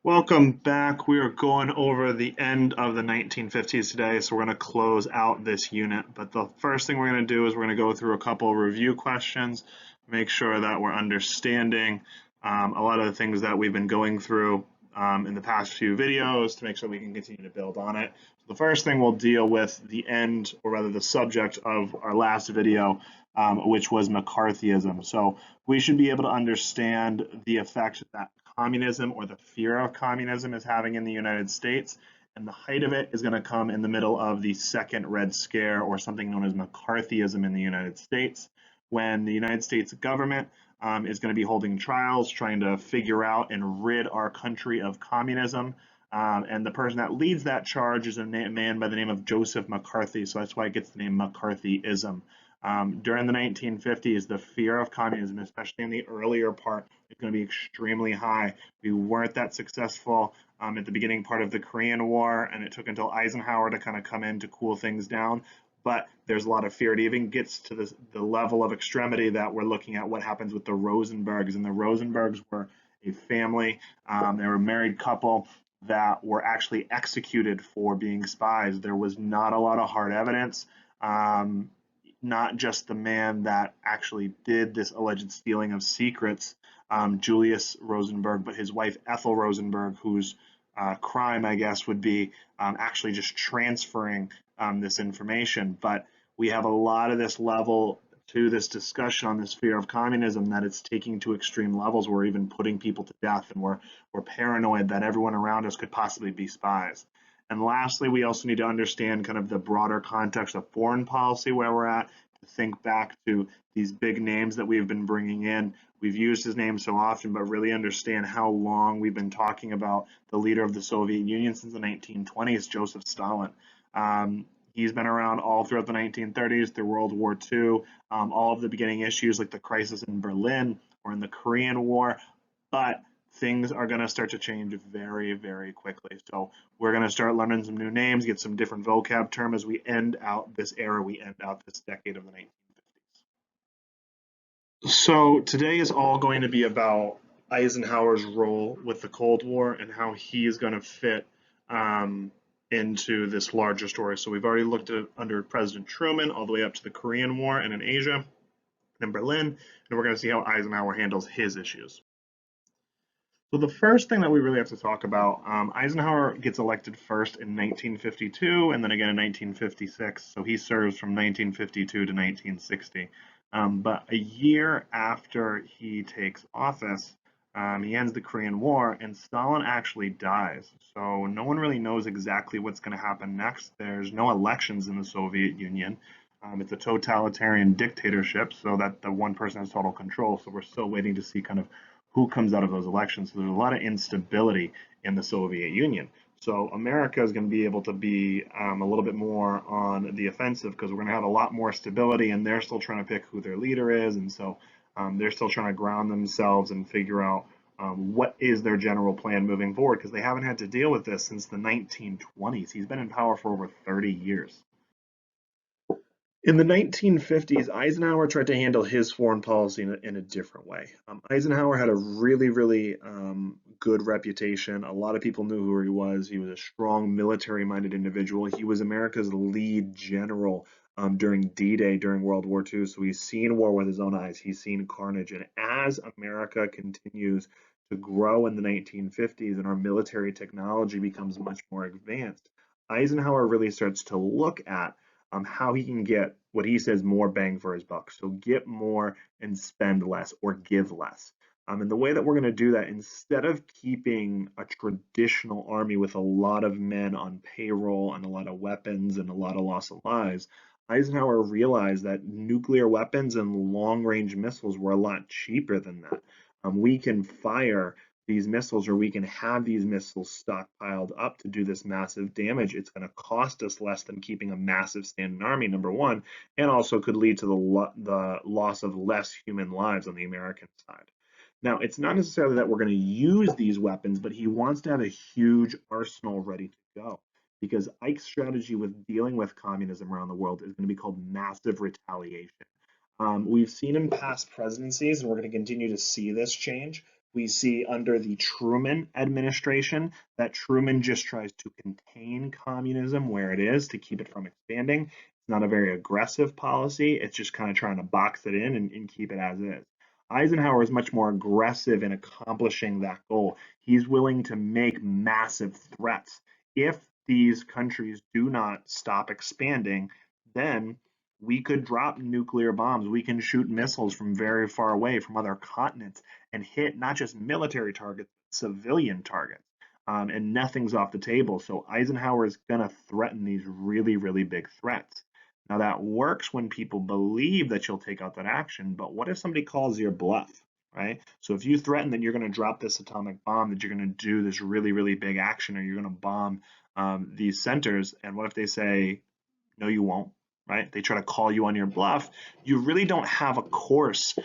Welcome back. We are going over the end of the 1950s today, so we're going to close out this unit. But the first thing we're going to do is we're going to go through a couple of review questions, make sure that we're understanding a lot of the things that we've been going through in the past few videos to make sure we can continue to build on it. So the first thing we'll deal with the end, or rather the subject of our last video, which was McCarthyism. So we should be able to understand the effect that communism or the fear of communism is having in the United States. And the height of it is going to come in the middle of the second Red Scare, or something known as McCarthyism in the United States, when the United States government is going to be holding trials, trying to figure out and rid our country of communism. And the person that leads that charge is a man by the name of Joseph McCarthy. So that's why it gets the name McCarthyism. During the 1950s, the fear of communism, especially in the earlier part, is going to be extremely high. We weren't that successful at the beginning part of the Korean War, and it took until Eisenhower to kind of come in to cool things down. But there's a lot of fear. It even gets to the level of extremity that we're looking at what happens with the Rosenbergs. And the Rosenbergs were a family, they were a married couple that were actually executed for being spies. There was not a lot of hard evidence. Not just the man that actually did this alleged stealing of secrets, Julius Rosenberg, but his wife Ethel Rosenberg, whose crime, I guess, would be actually just transferring this information. But we have a lot of this level to this discussion on this fear of communism that it's taking to extreme levels. We're even putting people to death, and we're paranoid that everyone around us could possibly be spies. And lastly, we also need to understand kind of the broader context of foreign policy where we're at, to think back to these big names that we've been bringing in. We've used his name so often, but really understand how long we've been talking about the leader of the Soviet Union since the 1920s, Joseph Stalin. He's been around all throughout the 1930s, through World War II, all of the beginning issues like the crisis in Berlin or in the Korean War. But things are going to start to change very, very quickly. So we're going to start learning some new names, get some different vocab term as we end out this era, we end out this decade of the 1950s. So today is all going to be about Eisenhower's role with the Cold War and how he is going to fit into this larger story. So we've already looked at under President Truman all the way up to the Korean War and in Asia and Berlin, and we're going to see how Eisenhower handles his issues. So the first thing that we really have to talk about, Eisenhower gets elected first in 1952 and then again in 1956. So he serves from 1952 to 1960. But a year after he takes office, he ends the Korean War and Stalin actually dies. So no one really knows exactly what's going to happen next. There's no elections in the Soviet Union. It's a totalitarian dictatorship, so that the one person has total control. So we're still waiting to see kind of who comes out of those elections. So there's a lot of instability in the Soviet Union. So America is going to be able to be a little bit more on the offensive because we're going to have a lot more stability, and they're still trying to pick who their leader is, and so they're still trying to ground themselves and figure out what is their general plan moving forward, because they haven't had to deal with this since the 1920s. He's been in power for over 30 years. In the 1950s, Eisenhower tried to handle his foreign policy in a different way. Eisenhower had a really good reputation. A lot of people knew who he was. He was a strong military-minded individual. He was America's lead general during D-Day during World War II. So he's seen war with his own eyes. He's seen carnage. And as America continues to grow in the 1950s and our military technology becomes much more advanced, Eisenhower really starts to look at how he can get what he says more bang for his buck. So get more and spend less, or give less. And the way that we're going to do that, instead of keeping a traditional army with a lot of men on payroll and a lot of weapons and a lot of loss of lives, Eisenhower realized that nuclear weapons and long-range missiles were a lot cheaper than that. We can fire these missiles, or we can have these missiles stockpiled up to do this massive damage. It's going to cost us less than keeping a massive standing army, number one, and also could lead to the loss of less human lives on the American side. Now, it's not necessarily that we're going to use these weapons, but he wants to have a huge arsenal ready to go, because Ike's strategy with dealing with communism around the world is going to be called massive retaliation. We've seen in past presidencies, and we're going to continue to see this change, We see under the Truman administration that Truman just tries to contain communism where it is to keep it from expanding. It's not a very aggressive policy. It's just kind of trying to box it in and keep it as is. Eisenhower is much more aggressive in accomplishing that goal. He's willing to make massive threats. If these countries do not stop expanding, then we could drop nuclear bombs. We can shoot missiles from very far away from other continents and hit not just military targets, but civilian targets. And nothing's off the table. So Eisenhower is going to threaten these really, really big threats. Now, that works when people believe that you'll take out that action. But what if somebody calls your bluff, right? So if you threaten that you're going to drop this atomic bomb, that you're going to do this really, really big action, or you're going to bomb these centers, and what if they say, no, you won't? Right? They try to call you on your bluff. You really don't have a course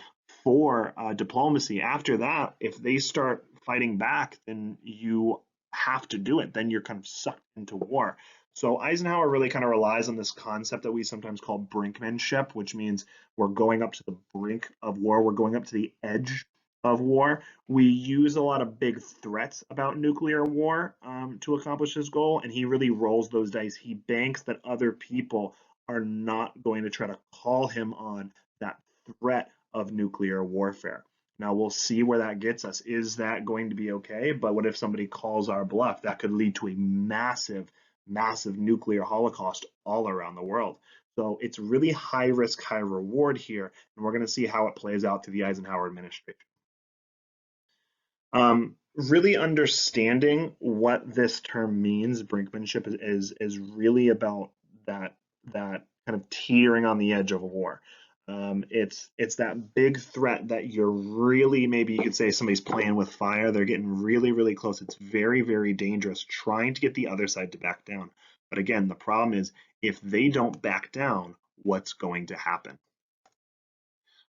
for diplomacy. After that, if they start fighting back, then you have to do it. Then you're kind of sucked into war. So Eisenhower really kind of relies on this concept that we sometimes call Brinksmanship, which means we're going up to the brink of war. We're going up to the edge of war. We use a lot of big threats about nuclear war to accomplish his goal, and he really rolls those dice. He banks that other people are not going to try to call him on that threat of nuclear warfare. Now we'll see where that gets us. Is that going to be okay? But what if somebody calls our bluff? That could lead to a massive, massive nuclear holocaust all around the world. So it's really high risk, high reward here, and we're going to see how it plays out to the Eisenhower administration. Really understanding what this term means, brinkmanship, is really about that kind of teetering on the edge of a war. It's that big threat that you're really, maybe you could say somebody's playing with fire. They're getting really, really close. It's very, very dangerous trying to get the other side to back down. But again, the problem is if they don't back down, what's going to happen?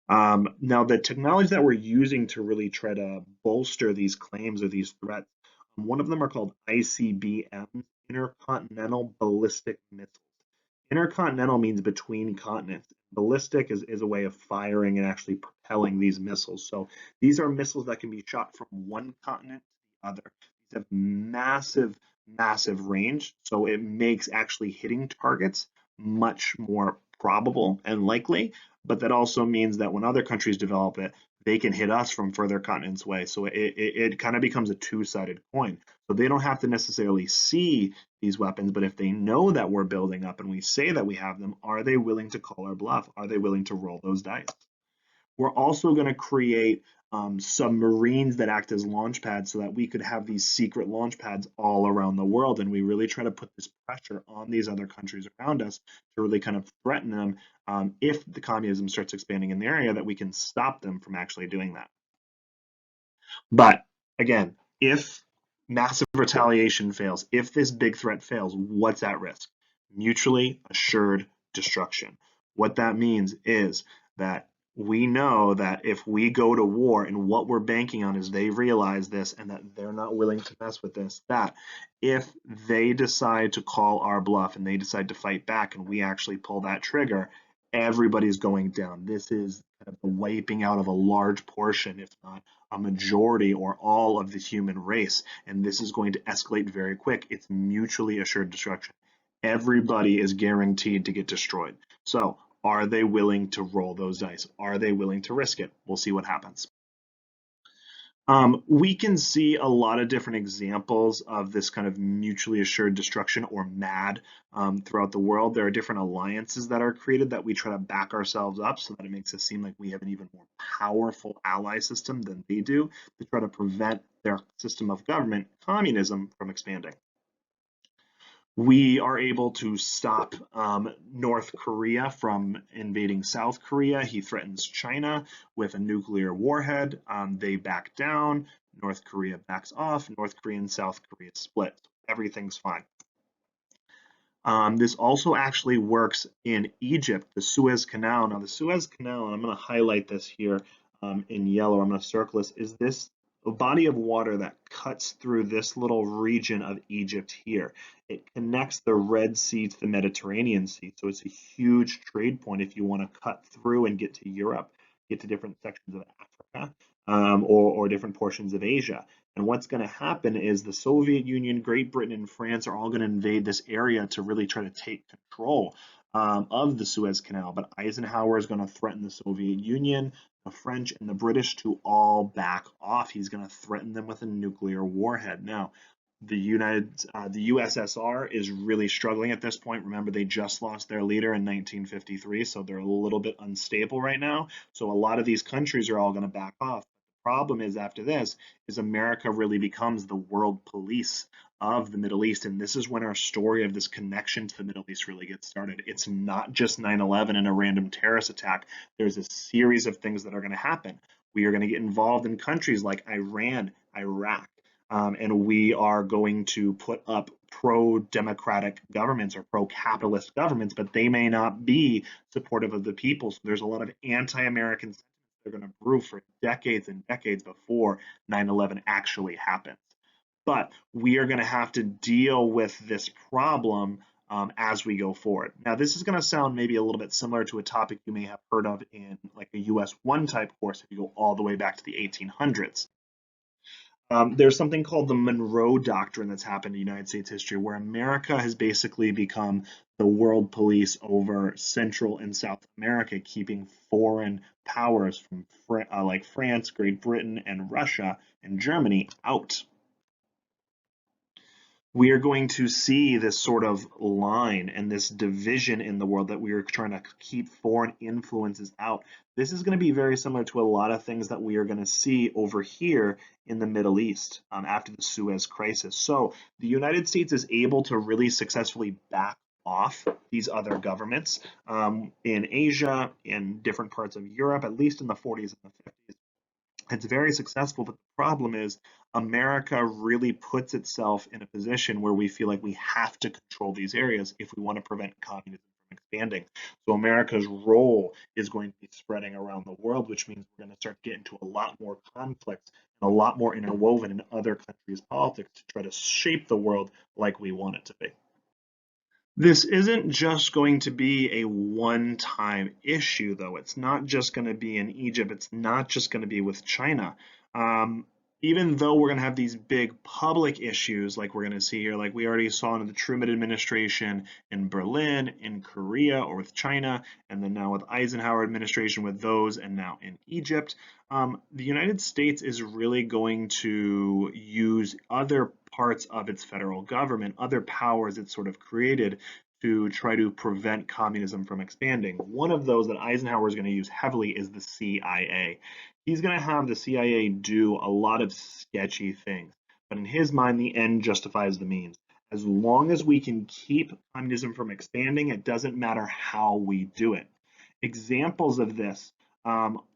Now, the technology that we're using to really try to bolster these claims or these threats, one of them are called ICBM, intercontinental ballistic missiles. Intercontinental means between continents. Ballistic is a way of firing and actually propelling these missiles. So these are missiles that can be shot from one continent to the other. These have massive, massive range. So it makes actually hitting targets much more probable and likely. But that also means that when other countries develop it, they can hit us from further continents away. So it kind of becomes a two-sided coin. So they don't have to necessarily see these weapons, but if they know that we're building up and we say that we have them, are they willing to call our bluff? Are they willing to roll those dice? We're also going to create submarines that act as launch pads so that we could have these secret launch pads all around the world. And we really try to put this pressure on these other countries around us to really kind of threaten them if the communism starts expanding in the area, that we can stop them from actually doing that. But again, if massive retaliation fails, if this big threat fails, what's at risk? Mutually assured destruction. What that means is that we know that if we go to war, and what we're banking on is they realize this and that they're not willing to mess with this, that if they decide to call our bluff and they decide to fight back and we actually pull that trigger, everybody's going down. This is kind of the wiping out of a large portion, if not a majority or all of the human race. And this is going to escalate very quick. It's mutually assured destruction. Everybody is guaranteed to get destroyed. So are they willing to roll those dice? Are they willing to risk it? We'll see what happens. We can see a lot of different examples of this kind of mutually assured destruction, or MAD, throughout the world. There are different alliances that are created that we try to back ourselves up so that it makes us seem like we have an even more powerful ally system than they do, to try to prevent their system of government, communism, from expanding. We are able to stop North Korea from invading South Korea. He threatens China with a nuclear warhead. They back down. North Korea backs off. North Korea and South Korea split. Everything's fine. This also actually works in Egypt, the Suez Canal. Now, the Suez Canal, and I'm going to highlight this here in yellow, I'm going to circle this, is this a body of water that cuts through this little region of Egypt here. It connects the Red Sea to the Mediterranean Sea, so it's a huge trade point if you want to cut through and get to Europe. get to different sections of Africa, or different portions of Asia. And what's going to happen is the Soviet Union, Great Britain, and France are all going to invade this area to really try to take control of the Suez Canal. But Eisenhower is going to threaten the Soviet Union, the French, and the British to all back off. He's going to threaten them with a nuclear warhead. Now, the USSR is really struggling at this point. Remember, they just lost their leader in 1953, so they're a little bit unstable right now. So a lot of these countries are all going to back off. The problem is, after this, is America really becomes the world police of the Middle East, and this is when our story of this connection to the Middle East really gets started. It's not just 9/11 and a random terrorist attack. There's a series of things that are going to happen. We are going to get involved in countries like Iran, Iraq, and we are going to put up pro-democratic governments or pro-capitalist governments, but they may not be supportive of the people. So there's a lot of anti-American sentiments that are going to brew for decades and decades before 9/11 actually happens. But we are going to have to deal with this problem as we go forward. Now, this is going to sound maybe a little bit similar to a topic you may have heard of in like a US 1 type course if you go all the way back to the 1800s. There's something called the Monroe Doctrine that's happened in United States history, where America has basically become the world police over Central and South America, keeping foreign powers from like France, Great Britain, and Russia and Germany out. We are going to see this sort of line and this division in the world that we are trying to keep foreign influences out. This is going to be very similar to a lot of things that we are going to see over here in the Middle East after the Suez Crisis. So the United States is able to really successfully back off these other governments in Asia, in different parts of Europe, at least in the 40s and the 50s. It's very successful, but the problem is America really puts itself in a position where we feel like we have to control these areas if we want to prevent communism from expanding. So America's role is going to be spreading around the world, which means we're going to start getting to a lot more conflicts and a lot more interwoven in other countries' politics to try to shape the world like we want it to be. This isn't just going to be a one-time issue, though. It's not just going to be in Egypt. It's not just going to be with China. Even though we're going to have these big public issues like we're going to see here, like we already saw in the Truman administration in Berlin, in Korea, or with China, and then now with Eisenhower administration with those, and now in Egypt, the United States is really going to use other parts of its federal government, other powers it's sort of created to try to prevent communism from expanding. One of those that Eisenhower is going to use heavily is the CIA. He's going to have the CIA do a lot of sketchy things, but in his mind, the end justifies the means. As long as we can keep communism from expanding, it doesn't matter how we do it. Examples of this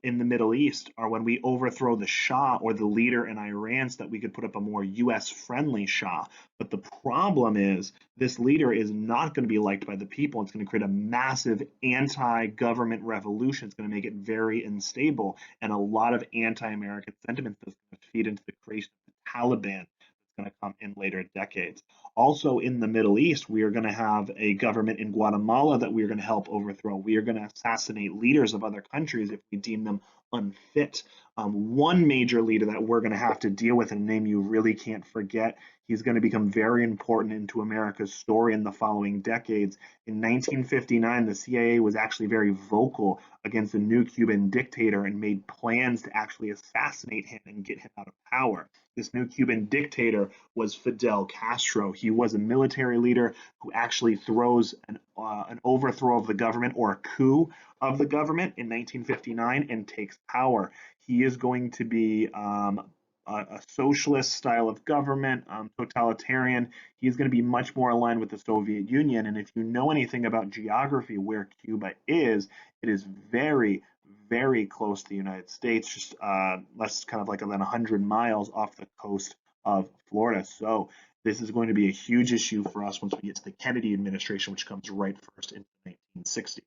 in the Middle East are when we overthrow the Shah or the leader in Iran so that we could put up a more US-friendly Shah. But the problem is this leader is not going to be liked by the people. It's going to create a massive anti-government revolution. It's going to make it very unstable, and a lot of anti-American sentiments that's going to feed into the creation of the Taliban that's going to come in later decades. Also in the Middle East, we are going to have a government in Guatemala that we are going to help overthrow. We are going to assassinate leaders of other countries if we deem them unfit. One major leader that we're going to have to deal with, and a name you really can't forget, he's going to become very important into America's story in the following decades. In 1959, the CIA was actually very vocal against the new Cuban dictator and made plans to actually assassinate him and get him out of power. This new Cuban dictator was Fidel Castro. He was a military leader who actually throws an overthrow of the government or a coup of the government in 1959 and takes power. He is going to be a socialist style of government, totalitarian. He's going to be much more aligned with the Soviet Union. And if you know anything about geography, where Cuba is, it is very, very close to the United States, just less kind of like than 100 miles off the coast of Florida. So this is going to be a huge issue for us once we get to the Kennedy administration, which comes right first in the 1960s.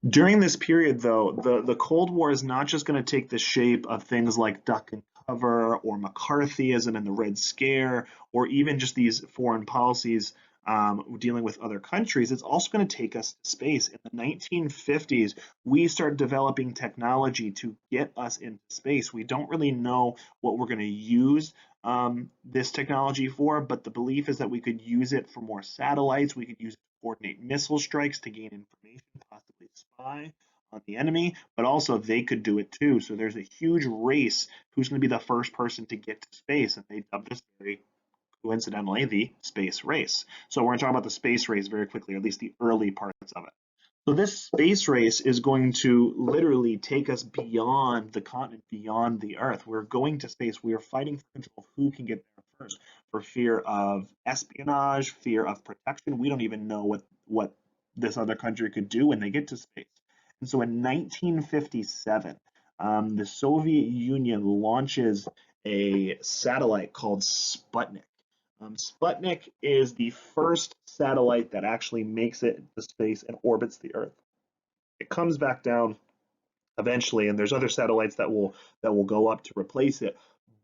During this period, though, the Cold War is not just going to take the shape of things like duck and cover or McCarthyism and the Red Scare, or even just these foreign policies dealing with other countries, it's also going to take us to space. In the 1950s, we start developing technology to get us into space. We don't really know what we're going to use this technology for, but the belief is that we could use it for more satellites. We could use it to coordinate missile strikes to gain information, possibly spy on the enemy, but also they could do it too. So there's a huge race who's going to be the first person to get to space, and they dubbed this very coincidentally the space race. So we're going to talk about the space race very quickly, or at least the early parts of it. So this space race is going to literally take us beyond the continent, beyond the Earth. We're going to space. We are fighting for control of who can get there first, for fear of espionage, fear of protection. We don't even know what this other country could do when they get to space. And so in 1957, the Soviet Union launches a satellite called Sputnik. Sputnik is the first satellite that actually makes it to space and orbits the Earth. It comes back down eventually, and there's other satellites that will go up to replace it.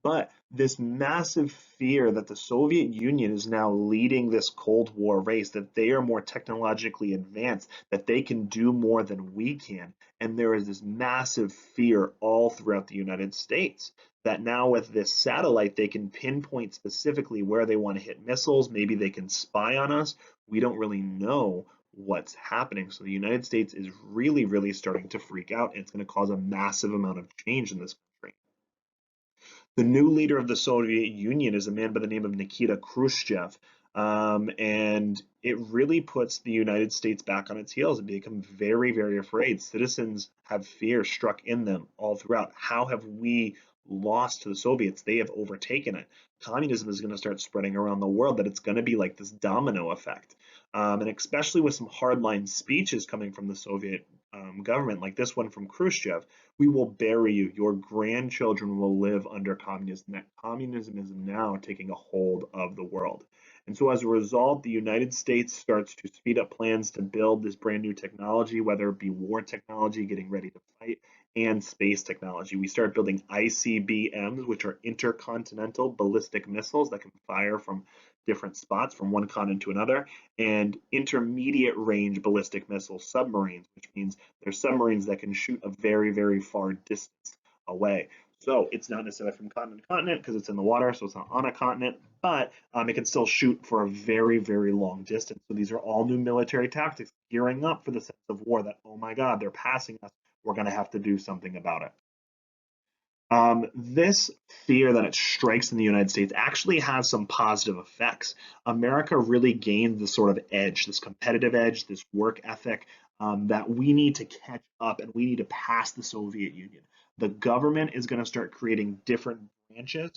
But this massive fear that the Soviet Union is now leading this Cold War race, that they are more technologically advanced, that they can do more than we can. And there is this massive fear all throughout the United States that now with this satellite, they can pinpoint specifically where they want to hit missiles. Maybe they can spy on us. We don't really know what's happening. So the United States is really, really starting to freak out, and it's going to cause a massive amount of change in this country. The new leader of the Soviet Union is a man by the name of Nikita Khrushchev. And it really puts the United States back on its heels and become very, very afraid. Citizens have fear struck in them all throughout. How have we lost to the Soviets? They have overtaken it. Communism is going to start spreading around the world, that it's going to be like this domino effect. And especially with some hardline speeches coming from the Soviet government, like this one from Khrushchev: we will bury you. Your grandchildren will live under communism. That communism is now taking a hold of the world. And so as a result, the United States starts to speed up plans to build this brand new technology, whether it be war technology, getting ready to fight, and space technology. We start building ICBMs, which are intercontinental ballistic missiles that can fire from different spots from one continent to another, and intermediate range ballistic missile submarines, which means they're submarines that can shoot a very, very far distance away. So it's not necessarily from continent to continent because it's in the water, so it's not on a continent, but it can still shoot for a very, very long distance. So these are all new military tactics, gearing up for the sense of war that, oh my God, they're passing us. We're going to have to do something about it. This fear that it strikes in the United States actually has some positive effects. America really gained this sort of edge, this competitive edge, this work ethic, that we need to catch up and we need to pass the Soviet Union. The government is going to start creating different branches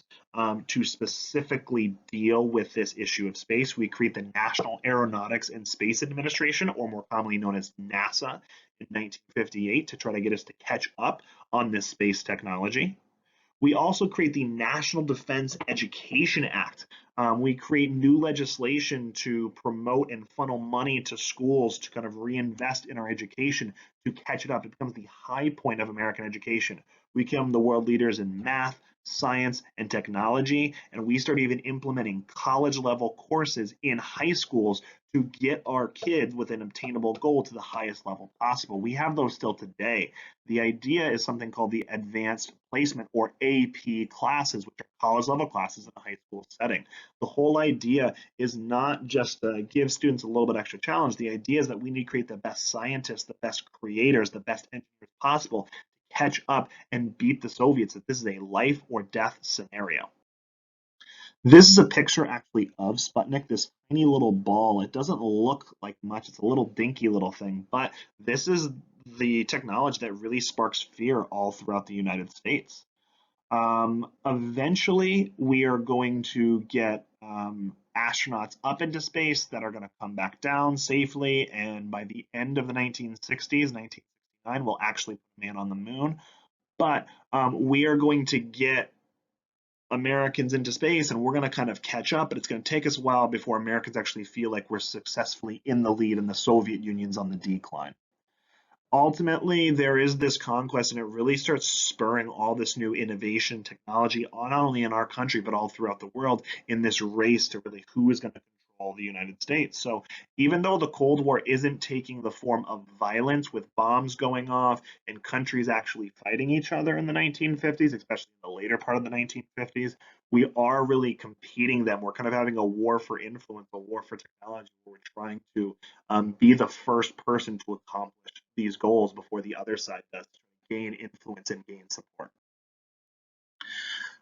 to specifically deal with this issue of space. We create the National Aeronautics and Space Administration, or more commonly known as NASA, in 1958 to try to get us to catch up on this space technology. We also create the National Defense Education Act. We create new legislation to promote and funnel money to schools to kind of reinvest in our education to catch it up. It becomes the high point of American education. We become the world leaders in math, science, and technology, and we start even implementing college-level courses in high schools to get our kids with an obtainable goal to the highest level possible. We have those still today. The idea is something called the Advanced Placement, or AP classes, which are college-level classes in a high school setting. The whole idea is not just to give students a little bit extra challenge. The idea is that we need to create the best scientists, the best creators, the best engineers possible to catch up and beat the Soviets, that this is a life or death scenario. This is a picture actually of Sputnik, this tiny little ball. It doesn't look like much. It's a little dinky little thing, but this is the technology that really sparks fear all throughout the United States. Eventually, we are going to get astronauts up into space that are going to come back down safely, and by the end of the 1960s, 1969, we'll actually put a man on the moon. But we are going to get Americans into space, and we're going to kind of catch up, but it's going to take us a while before Americans actually feel like we're successfully in the lead and the Soviet Union's on the decline. Ultimately, there is this conquest, and it really starts spurring all this new innovation technology, not only in our country, but all throughout the world, in this race to really who is going to control all the United States. So even though the Cold War isn't taking the form of violence with bombs going off and countries actually fighting each other in the 1950s, especially in the later part of the 1950s, we are really competing them. We're kind of having a war for influence, a war for technology, where we're trying to be the first person to accomplish these goals before the other side does, to gain influence and gain support.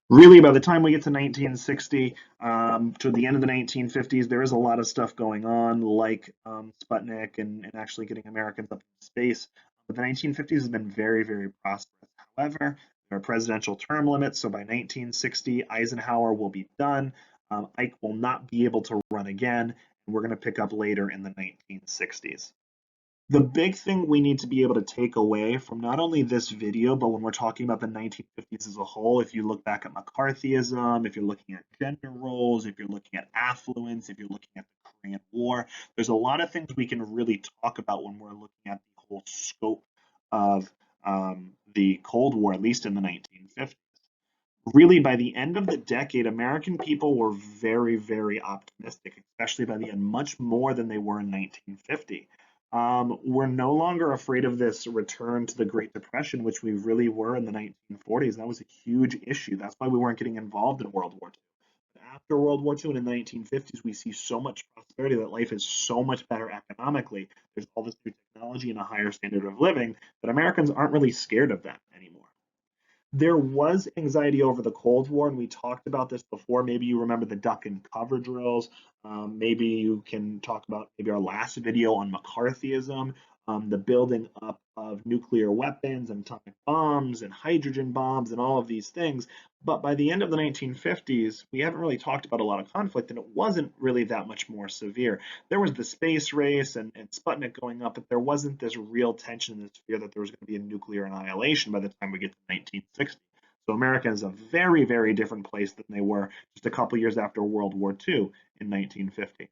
Really, by the time we get to 1960, to the end of the 1950s, there is a lot of stuff going on, like Sputnik and actually getting Americans up into space. But the 1950s has been very, very prosperous. However, there are presidential term limits, so by 1960, Eisenhower will be done. Ike will not be able to run again, and we're going to pick up later in the 1960s. The big thing we need to be able to take away from not only this video, but when we're talking about the 1950s as a whole, if you look back at McCarthyism, if you're looking at gender roles, if you're looking at affluence, if you're looking at the Korean War, there's a lot of things we can really talk about when we're looking at the whole scope of the Cold War, at least in the 1950s. Really, by the end of the decade, American people were very, very optimistic, especially by the end, much more than they were in 1950. We're no longer afraid of this return to the Great Depression, which we really were in the 1940s. That was a huge issue. That's why we weren't getting involved in World War II. But after World War II and in the 1950s, we see so much prosperity that life is so much better economically. There's all this new technology and a higher standard of living that Americans aren't really scared of that anymore. There was anxiety over the Cold War, and we talked about this before. Maybe you remember the duck and cover drills. Maybe you can talk about maybe our last video on McCarthyism, the building up of nuclear weapons and atomic bombs and hydrogen bombs and all of these things. But by the end of the 1950s, we haven't really talked about a lot of conflict, and it wasn't really that much more severe. There was the space race and Sputnik going up, but there wasn't this real tension and this fear that there was going to be a nuclear annihilation by the time we get to 1960. So America is a very, very different place than they were just a couple years after World War II in 1950.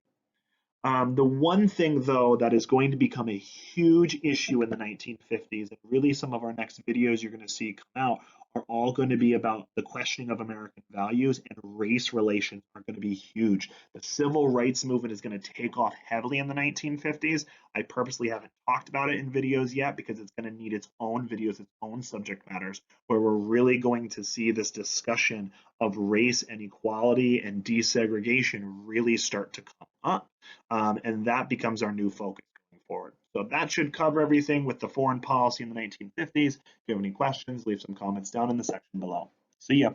The one thing, though, that is going to become a huge issue in the 1950s, and really some of our next videos you're going to see come out, are all going to be about the questioning of American values, and race relations are going to be huge. The civil rights movement is going to take off heavily in the 1950s. I purposely haven't talked about it in videos yet because it's going to need its own videos, its own subject matters, where we're really going to see this discussion of race and equality and desegregation really start to come up. And that becomes our new focus going forward. So that should cover everything with the foreign policy in the 1950s. If you have any questions, leave some comments down in the section below. See ya.